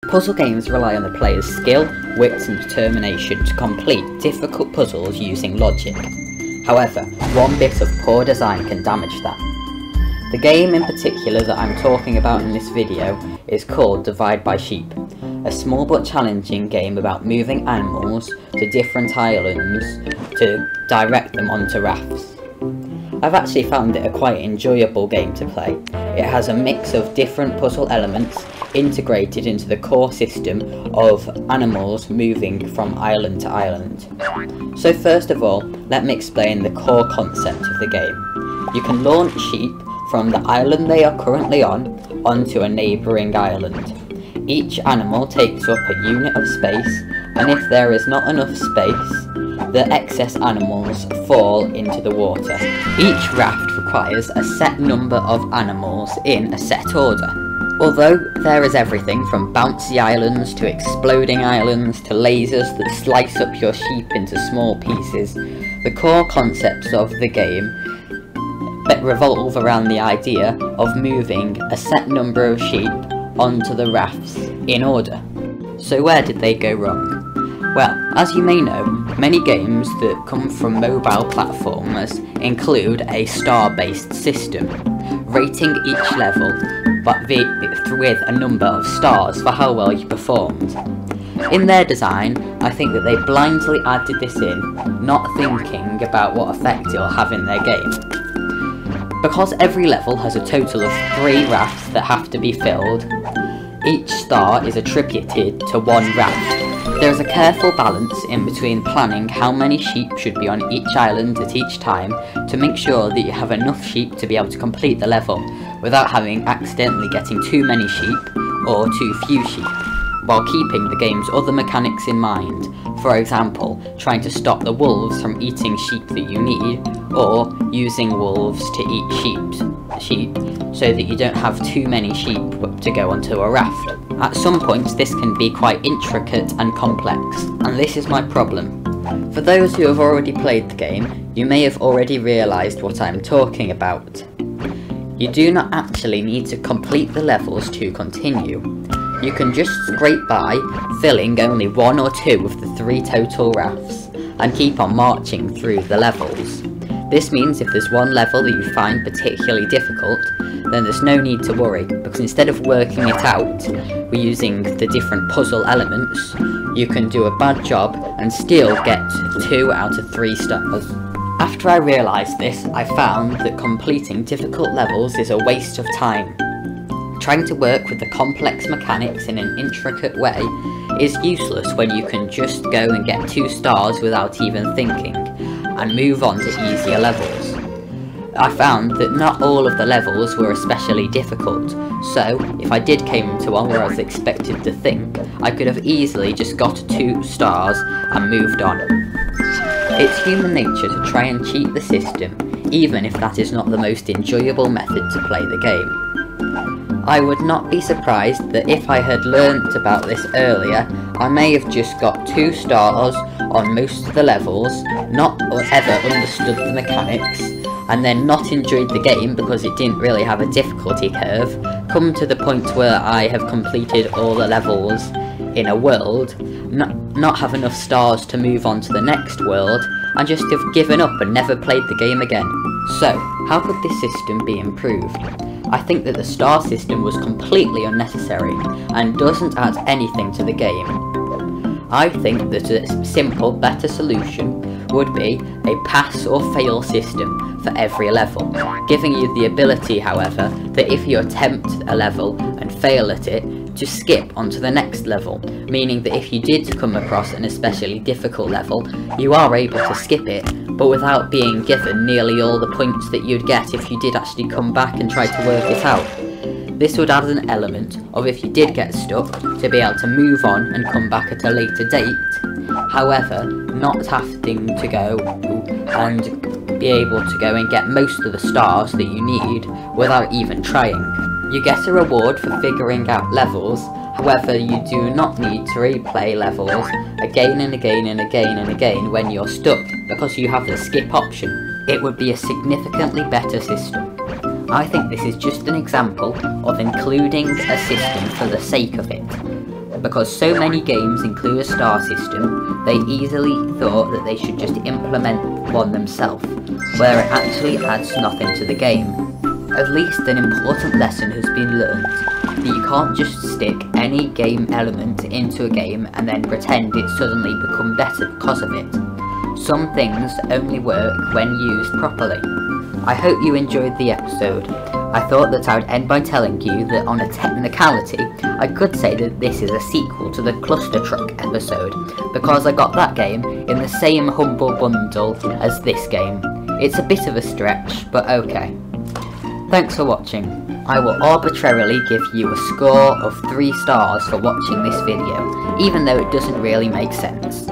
Puzzle games rely on the player's skill, wits and determination to complete difficult puzzles using logic. However, one bit of poor design can damage that. The game in particular that I'm talking about in this video is called Divide by Sheep, a small but challenging game about moving animals to different islands to direct them onto rafts. I've actually found it a quite enjoyable game to play. It has a mix of different puzzle elements integrated into the core system of animals moving from island to island. So first of all, let me explain the core concept of the game. You can launch sheep from the island they are currently on onto a neighbouring island. Each animal takes up a unit of space, and if there is not enough space, the excess animals fall into the water. Each raft requires a set number of animals in a set order. Although there is everything from bouncy islands to exploding islands to lasers that slice up your sheep into small pieces, the core concepts of the game revolve around the idea of moving a set number of sheep onto the rafts in order. So where did they go wrong? Well, as you may know, many games that come from mobile platformers include a star-based system, rating each level with a number of stars for how well you performed. In their design, I think that they blindly added this in, not thinking about what effect it will have in their game. Because every level has a total of 3 rafts that have to be filled, each star is attributed to one raft. There is a careful balance in between planning how many sheep should be on each island at each time to make sure that you have enough sheep to be able to complete the level without accidentally getting too many sheep or too few sheep, while keeping the game's other mechanics in mind. For example, trying to stop the wolves from eating sheep that you need, or using wolves to eat sheep so that you don't have too many sheep to go onto a raft. At some points this can be quite intricate and complex, and this is my problem. For those who have already played the game, you may have already realised what I'm talking about. You do not actually need to complete the levels to continue. You can just scrape by, filling only 1 or 2 of the 3 total rafts, and keep on marching through the levels. This means if there's one level that you find particularly difficult, then there's no need to worry, because instead of working it out using the different puzzle elements, you can do a bad job and still get 2 out of 3 stars. After I realised this, I found that completing difficult levels is a waste of time. Trying to work with the complex mechanics in an intricate way is useless when you can just go and get 2 stars without even thinking, and move on to easier levels. I found that not all of the levels were especially difficult, so if I did come to one where I was expected to think, I could have easily just got 2 stars and moved on. It's human nature to try and cheat the system, even if that is not the most enjoyable method to play the game. I would not be surprised that if I had learnt about this earlier, I may have just got 2 stars on most of the levels, not ever understood the mechanics, and then not enjoyed the game because it didn't really have a difficulty curve, come to the point where I have completed all the levels in a world, not have enough stars to move on to the next world, and just have given up and never played the game again. So, how could this system be improved? I think that the star system was completely unnecessary, and doesn't add anything to the game. I think that a simple, better solution would be a pass or fail system for every level, giving you the ability, however, that if you attempt a level and fail at it, to skip onto the next level, meaning that if you did come across an especially difficult level, you are able to skip it, but without being given nearly all the points that you'd get if you did actually come back and try to work it out. This would add an element of, if you did get stuck, to be able to move on and come back at a later date, however, not having to go and be able to go and get most of the stars that you need without even trying. You get a reward for figuring out levels, however you do not need to replay levels again and again and again and again when you're stuck, because you have the skip option. It would be a significantly better system. I think this is just an example of including a system for the sake of it. Because so many games include a star system, they easily thought that they should just implement one themselves, where it actually adds nothing to the game. At least an important lesson has been learned, that you can't just stick any game element into a game and then pretend it suddenly become better because of it. Some things only work when used properly. I hope you enjoyed the episode. I thought that I would end by telling you that on a technicality, I could say that this is a sequel to the Cluster Truck episode, because I got that game in the same humble bundle as this game. It's a bit of a stretch, but okay. Thanks for watching. I will arbitrarily give you a score of 3 stars for watching this video, even though it doesn't really make sense.